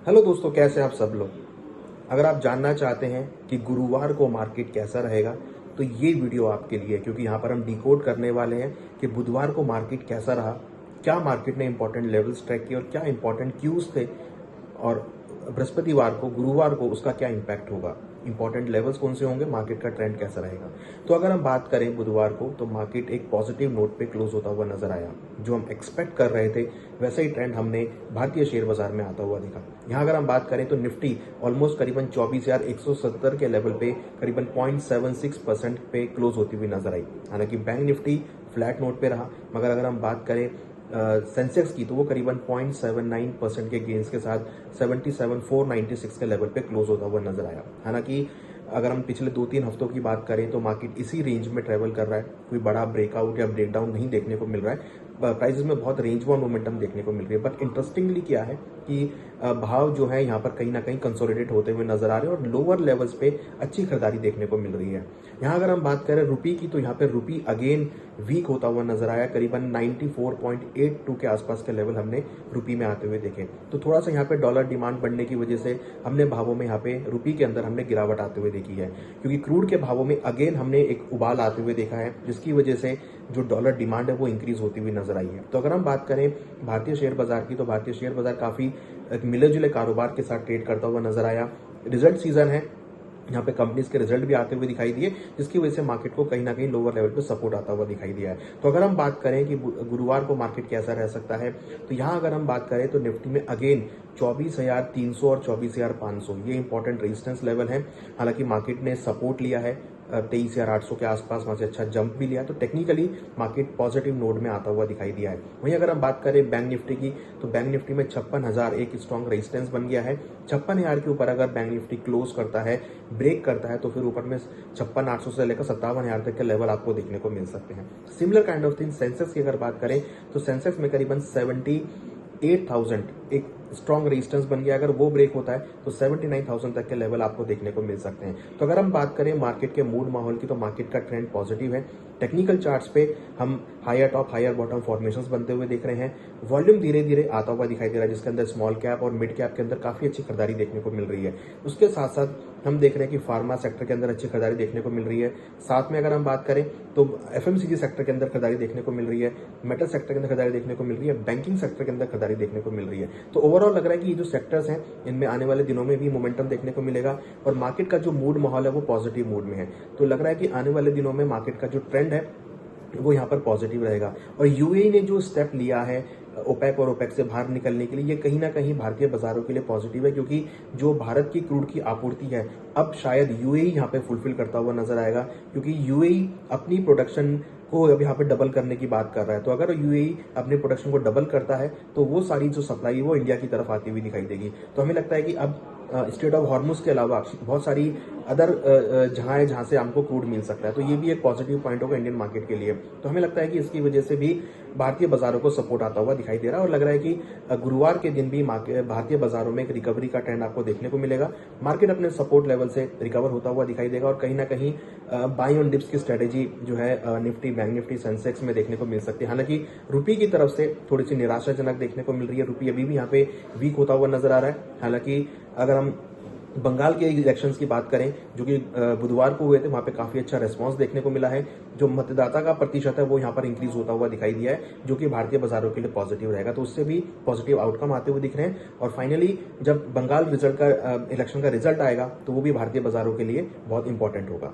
Hello दोस्तों, कैसे हैं आप सब लोग। अगर आप जानना चाहते हैं कि गुरुवार को मार्केट कैसा रहेगा तो ये वीडियो आपके लिए है, क्योंकि यहाँ पर हम डिकोड करने वाले हैं कि बुधवार को मार्केट कैसा रहा, क्या मार्केट ने इंपॉर्टेंट लेवल्स ट्रैक किए और क्या इंपॉर्टेंट क्यूज थे, और बृहस्पतिवार को गुरुवार को उसका क्या इम्पैक्ट होगा, इंपॉर्टेंट लेवल्स कौन से होंगे, मार्केट का ट्रेंड कैसा रहेगा। तो अगर हम बात करें बुधवार को, तो मार्केट एक पॉजिटिव नोट पे क्लोज होता हुआ नजर आया। जो हम एक्सपेक्ट कर रहे थे वैसा ही ट्रेंड हमने भारतीय शेयर बाजार में आता हुआ दिखा। यहाँ अगर हम बात करें तो निफ्टी ऑलमोस्ट करीबन 24,170 के लेवल पे करीबन 0.76% पे क्लोज होती हुई नजर आई। हालांकि बैंक निफ्टी फ्लैट नोट पे रहा, मगर अगर हम बात करें सेंसेक्स की तो वो करीबन 0.79% के गेंस के साथ 77,496 के लेवल पे क्लोज होता हुआ नजर आया। हालांकि अगर हम पिछले 2-3 हफ्तों की बात करें तो मार्केट इसी रेंज में ट्रेवल कर रहा है, कोई बड़ा ब्रेकआउट या ब्रेकडाउन नहीं देखने को मिल रहा है। प्राइसेस में बहुत रेंज बाउंड मोमेंटम देखने को मिल रही है। बट इंटरेस्टिंगली क्या है कि भाव जो है यहाँ पर कहीं ना कहीं कंसोलिडेट होते हुए नजर आ रहे हैं और लोअर लेवल्स पे अच्छी खरीदारी देखने को मिल रही है। यहाँ अगर हम बात करें रुपी की, तो यहाँ पे रुपी अगेन वीक होता हुआ नजर आया। करीबन 94.82 के आसपास के लेवल हमने रुपी में आते हुए देखे। तो थोड़ा सा यहाँ पे डॉलर डिमांड बढ़ने की वजह से हमने भावों में यहाँ पे रुपी के अंदर हमने गिरावट आते हुए देखी है, क्योंकि क्रूड के भावों में अगेन हमने एक उबाल आते हुए देखा है, जिसकी वजह से जो डॉलर डिमांड है वो इंक्रीज होती हुई नजर आई है। तो अगर हम बात करें भारतीय शेयर बाजार की, तो भारतीय शेयर बाजार काफी मिले जुले कारोबार के साथ ट्रेड करता हुआ नजर आया। रिजल्ट सीजन है, यहाँ पे कंपनीज के रिजल्ट भी आते हुए दिखाई दिए, जिसकी वजह से मार्केट को कहीं ना कहीं लोअर लेवल पे सपोर्ट आता हुआ दिखाई दिया है। तो अगर हम बात करें कि गुरुवार को मार्केट कैसा रह सकता है, तो यहाँ अगर हम बात करें तो निफ्टी में अगेन 24,300 और 24,500 ये इंपॉर्टेंट रेजिस्टेंस लेवल है। हालांकि मार्केट ने सपोर्ट लिया है 23,800 के आसपास, वहां से अच्छा जंप भी लिया, तो टेक्निकली मार्केट पॉजिटिव नोड में आता हुआ दिखाई दिया है। वहीं अगर हम बात करें बैंक निफ्टी की, तो बैंक निफ्टी में 56,000 एक स्ट्रॉन्ग रेजिस्टेंस बन गया है। 56,000 के ऊपर अगर बैंक निफ्टी क्लोज करता है, ब्रेक करता है, तो फिर ऊपर में 56,800 से लेकर 57,000 तक के लेवल आपको देखने को मिल सकते हैं। Similar kind of thing Sensex की अगर बात करें तो सेंसेक्स में करीबन 78,000 एक स्ट्रॉन्ग रेजिस्टेंस बन गया। अगर वो ब्रेक होता है तो 79,000 तक के लेवल आपको देखने को मिल सकते हैं। तो अगर हम बात करें मार्केट के मूड माहौल की, तो मार्केट का ट्रेंड पॉजिटिव है। टेक्निकल चार्ट्स पे हम higher top higher bottom formations बनते हुए देख रहे हैं। वॉल्यूम धीरे धीरे आता हुआ दिखाई दे रहा है, जिसके अंदर स्मॉल कैप और मिड कैप के अंदर काफी अच्छी खरीदारी देखने को मिल रही है। उसके साथ साथ हम देख रहे हैं कि फार्मा सेक्टर के अंदर अच्छी खरीदारी देखने को मिल रही है। साथ में अगर हम बात करें तो एफएमसीजी सेक्टर के अंदर खरीदारी देखने को मिल रही है, मेटल सेक्टर के अंदर खरीदारी देखने को मिल रही है, बैंकिंग सेक्टर के अंदर खरीदारी देखने को मिल रही है। तो ओवरऑल लग रहा है कि ये जो सेक्टर्स हैं इनमें आने वाले दिनों में भी मोमेंटम देखने को मिलेगा और मार्केट का जो मूड माहौल है वो पॉजिटिव मूड में है। तो लग रहा है कि आने वाले दिनों में मार्केट का जो ट्रेंड है वो यहाँ पर पॉजिटिव रहेगा। और यूएई ने जो स्टेप लिया है ओपेक और ओपेक से बाहर निकलने के लिए, ये कहीं ना कहीं भारतीय बाजारों के लिए पॉजिटिव है, क्योंकि जो भारत की क्रूड की आपूर्ति है अब शायद यूएई यहाँ पे फुलफिल करता हुआ नजर आएगा, क्योंकि यूएई अपनी प्रोडक्शन को अब यहाँ पे डबल करने की बात कर रहा है। तो अगर यूएई अपने प्रोडक्शन को डबल करता है तो वो सारी जो सप्लाई है वो इंडिया की तरफ आती हुई दिखाई देगी। तो हमें लगता है कि अब स्टेट ऑफ हॉर्मुज के अलावा बहुत सारी अदर जगह है जहां से हमको क्रूड मिल सकता है। तो ये भी एक पॉजिटिव पॉइंट होगा इंडियन मार्केट के लिए। तो हमें लगता है कि इसकी वजह से भी भारतीय बाजारों को सपोर्ट आता हुआ दिखाई दे रहा है और लग रहा है कि गुरुवार के दिन भी भारतीय बाजारों में एक रिकवरी का ट्रेंड आपको देखने को मिलेगा। मार्केट अपने सपोर्ट लेवल से रिकवर होता हुआ दिखाई देगा और कहीं ना कहीं बाई ऑन डिप्स की स्ट्रेटेजी जो है निफ्टी, बैंक निफ्टी, सेंसेक्स में देखने को मिल सकती है। हालांकि रुपी की तरफ से थोड़ी सी निराशाजनक देखने को मिल रही है। रुपी अभी भी यहाँ पे वीक होता हुआ नजर आ रहा है। हालांकि अगर हम बंगाल के इलेक्शंस की बात करें जो कि बुधवार को हुए थे, वहां पे काफी अच्छा रेस्पॉन्स देखने को मिला है। जो मतदाता का प्रतिशत है वो यहाँ पर इंक्रीज होता हुआ दिखाई दिया है, जो कि भारतीय बाजारों के लिए पॉजिटिव रहेगा। तो उससे भी पॉजिटिव आउटकम आते हुए दिख रहे हैं। और फाइनली जब बंगाल रिजल्ट का इलेक्शन का रिजल्ट आएगा तो वो भी भारतीय बाजारों के लिए बहुत इंपॉर्टेंट होगा।